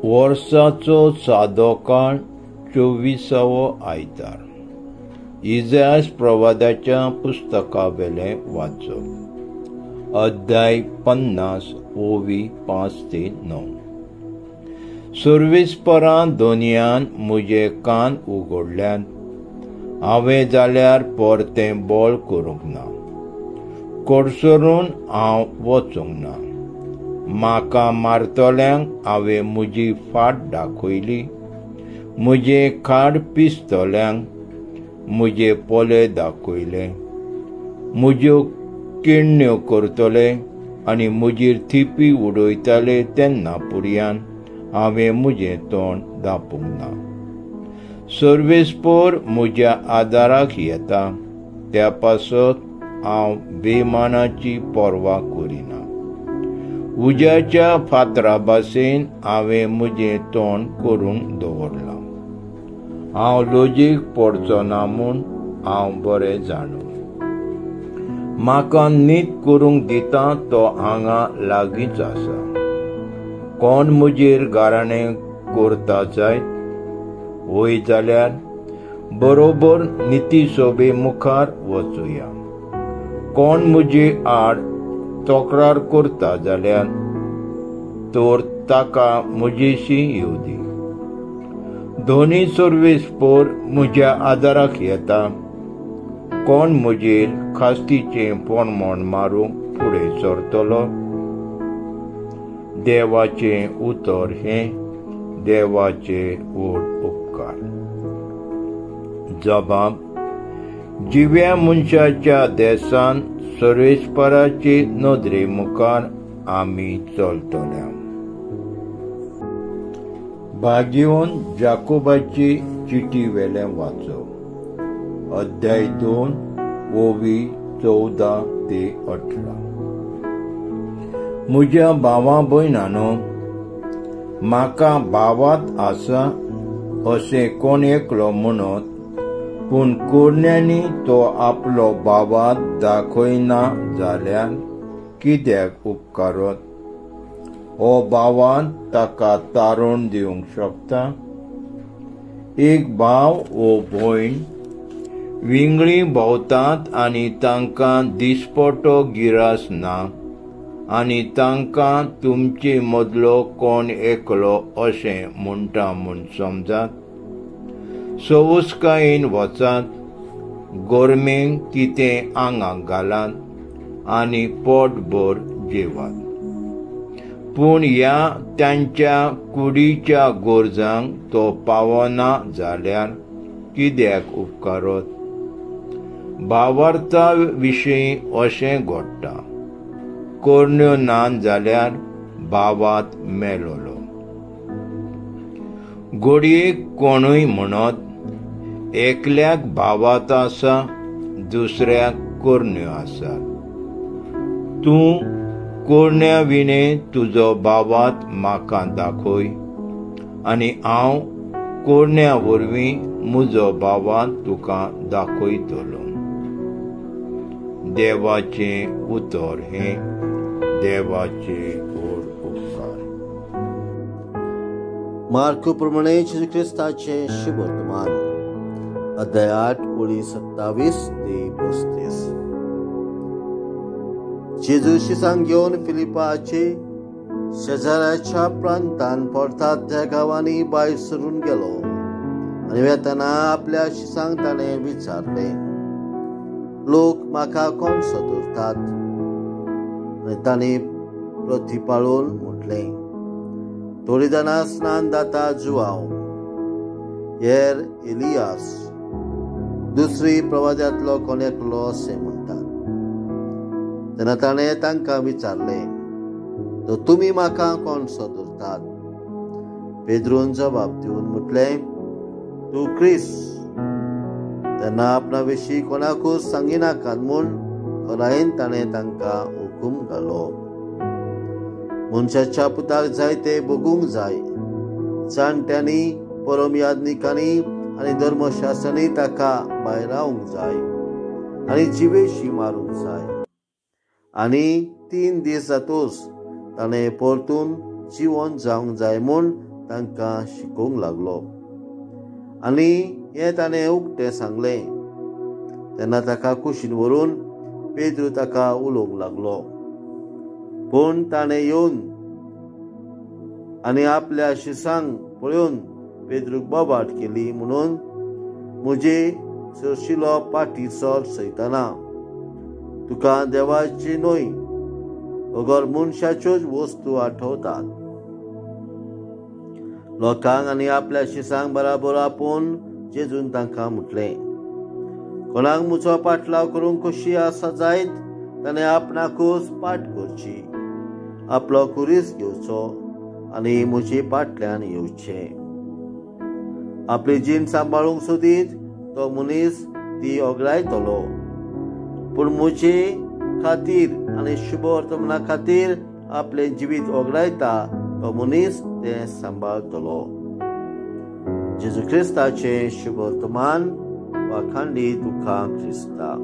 वर्साचो सादो काळ 24वो आयतार. इजायास प्रवादाच्या पुस्तकावेले वाचप. अध्याय 50 ओवी 5 ते 9. सर्विस्परां दोनयान म्हजे कान उगडल्यात. हांवें जाल्यार परतें बोल करूंक ना. कोडसरून हांव वचूंक ना. म्हाका मारतल्यांक हांवें म्हजी फाट दाखयली. म्हजे खाड पिस्तल्यांक म्हजे पोले दाखयले. म्हज्यो किण्ण्यो करतले आनी म्हजेर थिपी उडयताले तेन्ना पुरयान हांवें म्हजें तोंड धांपूंक ना. सर्वेस्पोर म्हज्या आदाराक येता, त्या पासत हांव बेमानाची पर्वा करिना. उज्याच्या फातरा भाशेन हांवें म्हजें तोंड करून दवरलां. हांव लॉजीक पडचो ना म्हूण हांव बरें जाणा. म्हाका न्हीद करूंक दिता तो हांगा लागींच आसा. कोण म्हजेर गाराणें करता जायत, वय जाल्यार बरोबर नितीसोबे मुखार वचुया. कोण म्हजे आड तक्रार करता जाल्यार तर ताका म्हजेशी येवं दी. दोनी सर्वेस्पोर म्हज्या आदाराक येता. कोण म्हजेर खास्तीचें पोरमोण मारूंक फुडें सरतलो. देवाचें उतर हें, देवाचे व्हड उपकार. जबाब. जिव्या मनशाच्या देसान सर्वेस्पराचे नदरे मुखार आमी चलतले. भाग्योन जाकोबाची चिटी वेले वाचप. अध्याय 2 ओवी 14 ते 18. म्हज्या भावा भयणांनो, म्हाका भावात आसा अशें कोण एकलो म्हणत, पूण कोण्यांनी तो आपलो भावात दाखयना जाल्यार कित्याक उपकारत? हो भावान ताका तारण दिवंक शकता? एक भाव वो भयण विंगळी भोंवतात आनी तांकां दिसपटो गिरास ना, आनी तांकां तुमचे मदलो कोण एकलो अशें म्हणटा म्हूण समजात. सवस्कायेन वचात, गोरमेक कितें आंगाक घालात आनी पोटभर जेवात. पूण ह्या तांच्या कुडीच्या गोरजांक तो पावना जाल्यार कित्याक उपकारत? भावार्था विशीं अशें घडटा. कोरण्यो नान जाल्यार भावात मेलोलो. घडयेक कोणूय म्हणत, एकल्याक भावात आसा, दुसऱ्याक कोरण्यो आसा. तूं कोरण्या विणे तुजो भावात म्हाका दाखय, आनी हांव कोरण्या वरवीं म्हजो भावात तुका दाखयतलो. देवाचें उतर हें, देवाचे व्हड उपकार. मार्क प्रमाणे जेजू क्रिस्ताचे शुभवर्तमान. अध्याय 8 ओळी 27 ते 35. जेजू शिसांक घेवन फिलिपाचे शेजाऱ्याच्या प्रांतान पडतात त्या गांवांनी भायर सरून गेलो. आनी वेताना आपल्या शिसांक ताणें विचारले, लोक म्हाका कोण सोदतात? आनी तांणी प्रतिपाळून म्हटलें, थोडी जाणां स्नान दाता जुआंव, हेर एलियास, दुसरी प्रवाद्यांतलो कोण एकलो अशें म्हणटात. तेन्ना ताणें तांकां विचारलें, तो तुमी म्हाका कोण सोदतात? पेद्रून जबाब दिवन म्हटलें, तूं क्रिस्त. तेन्ना आपणा विशीं कोणाकूच सांगिनाकात म्हूण खोलायेन ताणें तांकां हुकूम घालो. मनशाच्या पुताक जाय ते भोगूंक जाय. जाणट्यांनी, परमयाजनिकांनी आनी धर्मशास्त्रांनी ताका भायर रावंक जाय आनी जिवेशी मारूंक जाय. आनी 3 दीस जातूच ताणें परतून जिवंत जावंक जाय म्हूण तांकां शिकोवंक लागलो आनी हें ताणें उक्तें सांगलें. तेन्ना ताका कुशीन व्हरून पेद्रू ताका उलोवंक लागलो. पूण ताणें येवन आनी आपल्या शिसांक पळोवन पेद्रूक बोबाट केली म्हणून म्हजे सरशिलो पाटी सोर सयताना, तुका देवाची न्हय अगोर मनशाच्योच वस्तू आठवतात. लोकांक आनी आपल्या शिसांक बराबर आपोवन जेजून तांकां म्हटलें, कोणाक म्हजो पाटलाव करूंक कशी आसा जायत ताणें आपणाकूच पाट करची, आपलो कुरीस घेवचो आनी म्हजे फाटल्यान येवचें. आपली जीण सांबाळूंक सोदीत तो मनीस ती ओगडायतलो, पूण म्हजे खातीर आनी शुभ वर्तमाना खातीर आपलें जिवीत ओगडायता तो मनीस तें सांबाळतलो. जेजू क्रिस्ताचें शुभ वर्तमान वाखाणली तुका क्रिस्ता.